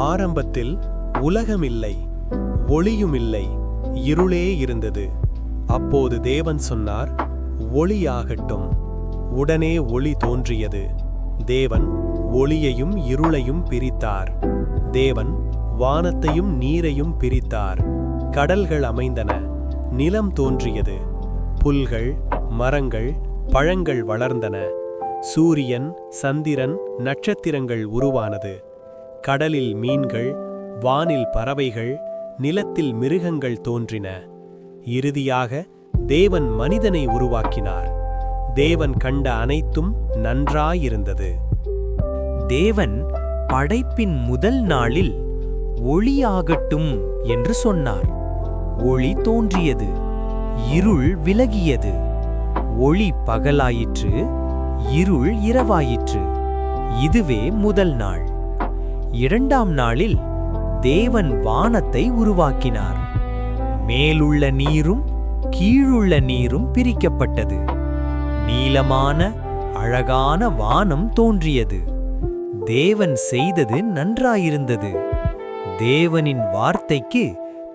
ஆரம்பத்தில் உலகமில்லை, ஒளியுமில்லை, இருளே இருந்தது. அப்போது தேவன் சொன்னார், ஒளியாகட்டும். உடனே ஒளி தோன்றியது. தேவன் ஒளியையும் இருளையும் பிரித்தார். தேவன் வானத்தையும் நீரையும் பிரித்தார். கடல்கள் அமைந்தன. நிலம் தோன்றியது. புல்கள், மரங்கள், பழங்கள் வளர்ந்தன. சூரியன், சந்திரன், நட்சத்திரங்கள் உருவானது. கடலில் மீன்கள், வானில் பறவைகள், நிலத்தில் மிருகங்கள் தோன்றின. இறுதியாக தேவன் மனிதனை உருவாக்கினார். தேவன் கண்ட அனைத்தும் நன்றாயிருந்தது. தேவன் படைப்பின் முதல் நாளில் ஒளியாகட்டும் என்று சொன்னார். ஒளி தோன்றியது. இருள் விலகியது. ஒளி பகலாயிற்று, இருள் இரவாயிற்று. இதுவே முதல் நாள். இரண்டாம் நாளில் தேவன் வானத்தை உருவாக்கினார். மேலுள்ள நீரும் கீழுள்ள நீரும் பிரிக்கப்பட்டது. நீலமான அழகான வானம் தோன்றியது. தேவன் செய்தது நன்றாயிருந்தது. தேவனின் வார்த்தைக்கு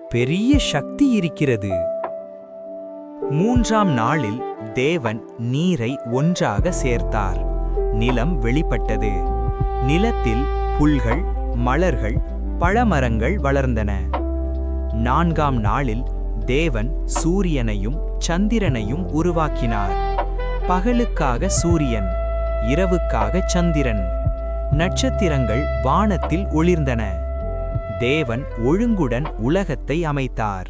பெரிய சக்தி இருக்கிறது. மூன்றாம் நாளில் தேவன் நீரை ஒன்றாக சேர்த்தார். நிலம் வெளிப்பட்டது. நிலத்தில் புல்கள், மலர்கள், பழமரங்கள் வளர்ந்தன. நான்காம் நாளில் தேவன் சூரியனையும் சந்திரனையும் உருவாக்கினார். பகலுக்காக சூரியன், இரவுக்காக சந்திரன். நட்சத்திரங்கள் வானத்தில் ஒளிர்ந்தன. தேவன் ஒழுங்குடன் உலகத்தை அமைத்தார்.